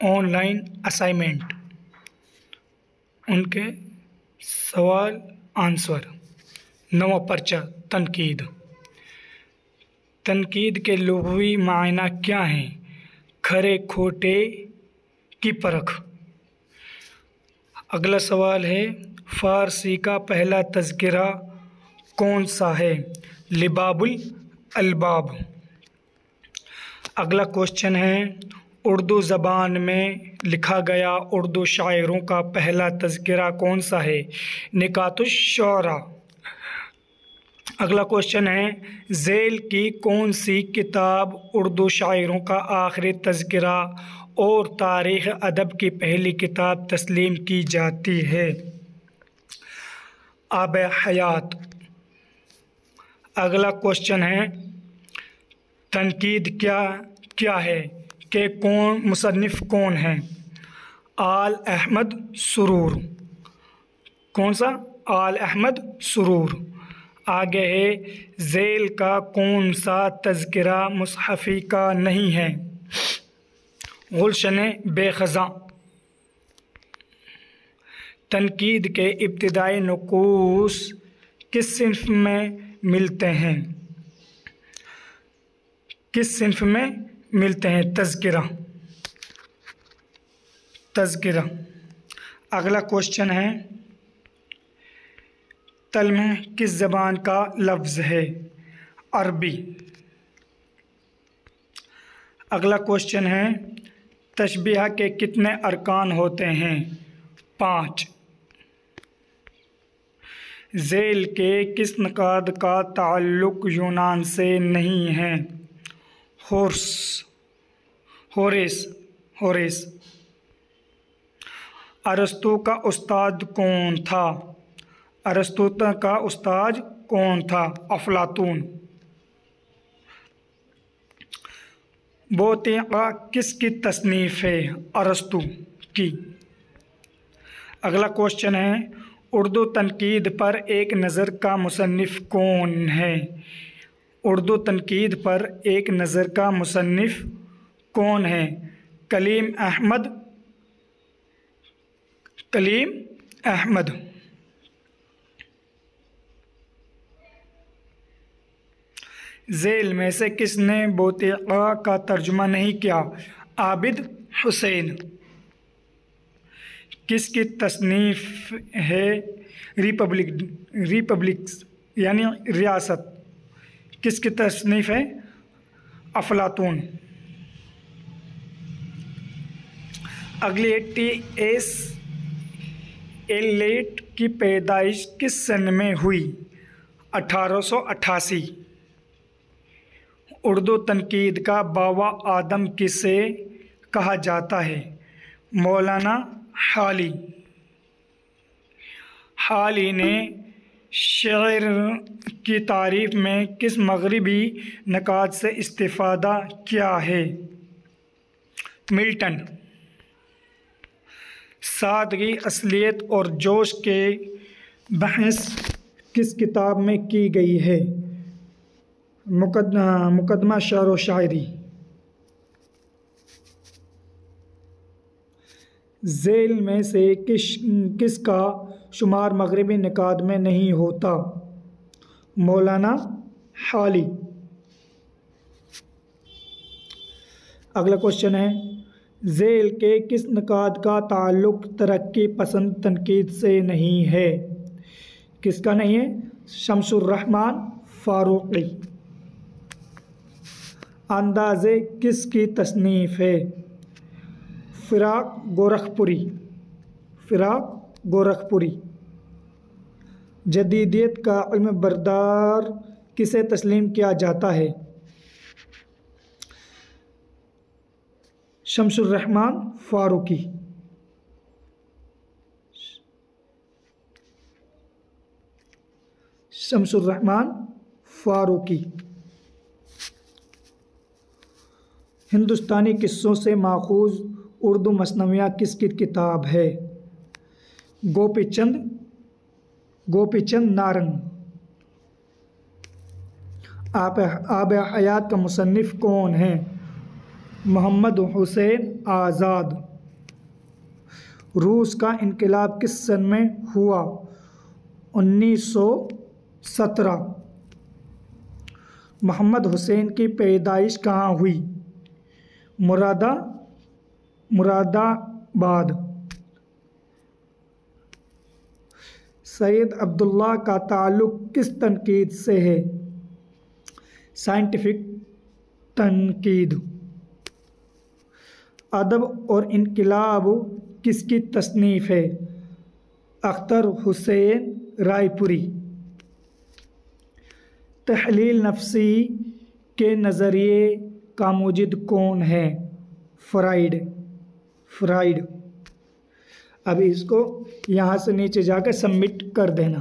On line assignment, ان کے سوال answer. نواں پرچہ تنقید۔ تنقید کے لغوی معنی کیا ہیں؟ کھرے کھوٹے کی پرکھ۔ اگلا سوال ہے فارسی کا پہلا تذکرہ کون سا ہے؟ لباب الالباب۔ اگلا کوشچن ہے اردو زبان میں لکھا گیا اردو شاعروں کا پہلا تذکرہ کون سا ہے؟ نکات الشعراء۔ اگلا کوشچن ہے ذیل کی کون سی کتاب اردو شاعروں کا آخری تذکرہ اور تاریخ ادب کی پہلی کتاب تسلیم کی جاتی ہے؟ آب حیات۔ اگلا کوشچن ہے تنقید کیا ہے کہ مصنف کون ہے؟ آل احمد سرور۔ کون سا؟ آل احمد سرور۔ آگے ہے ذیل کا کون سا تذکرہ مصحفی کا نہیں ہے؟ گلشن بے خزاں۔ تنقید کے ابتدائی نقوص کس صنف میں ملتے ہیں؟ کس صنف میں ملتے ہیں؟ تذکرہ۔ اگلا کوشچن ہے تلمح کس زبان کا لفظ ہے؟ عربی۔ اگلا کوشچن ہے تشبیہ کے کتنے ارکان ہوتے ہیں؟ 5۔ ذیل کے کس نقاد کا تعلق یونان سے نہیں ہے؟ ہوریس۔ ارسطو کا استاد کون تھا؟ ارسطو کا استاد کون تھا؟ افلاطون۔ بوتیقہ کس کی تصنیف ہے؟ ارسطو کی۔ اگلا کوشچن ہے اردو تنقید پر ایک نظر کا مصنف کون ہے؟ اردو تنقید پر ایک نظر کا مصنف کون ہے؟ کلیم احمد۔ ذیل میں سے کس نے بوتیقہ کا ترجمہ نہیں کیا؟ عابد حسین۔ کس کی تصنیف ہے ریپبلکس یعنی ریاست؟ کس کی تصنیف ہے؟ افلاطون۔ اگلی ٹی ایس ایلیٹ کی پیدائش کس سن میں ہوئی؟ 1888۔ اردو تنقید کا بابا آدم کسے کہا جاتا ہے؟ مولانا حالی۔ حالی نے شعر کی تعریف میں کس مغربی نقاد سے استفادہ کیا ہے؟ ملٹن۔ سادگی، اصلیت اور جوش کے بحث کس کتاب میں کی گئی ہے؟ مقدمہ شعر و شاعری۔ ذیل میں سے کس کا شمار مغربی نقاد میں نہیں ہوتا؟ مولانا حالی۔ اگلا کوشچن ہے ذیل کے کس نقاد کا تعلق ترقی پسند تنقید سے نہیں ہے؟ کس کا نہیں ہے؟ شمس الرحمن فاروقی۔ اندازے کس کی تصنیف ہے؟ فراق گورکھپوری۔ جدیدیت کا علم بردار کسے تسلیم کیا جاتا ہے؟ شمس الرحمن فاروقی۔ ہندوستانی قصوں سے ماخوذ اردو مثنویہ کس کی کتاب ہے؟ گوپی چند نارنگ۔ آب حیات کا مصنف کون ہے؟ محمد حسین آزاد۔ روس کا انقلاب کس سن میں ہوا؟ 1917۔ محمد حسین کی پیدائش کہاں ہوئی؟ مراد آباد۔ سید عبداللہ کا تعلق کس تنقید سے ہے؟ سائنٹیفک تنقید۔ ادب اور انقلاب کس کی تصنیف ہے؟ اختر حسین رائے پوری۔ تحلیل نفسی کے نظریے کا موجد کون ہے؟ فرائیڈ۔ اب اس کو یہاں سے نیچے جا کے سبمٹ کر دینا۔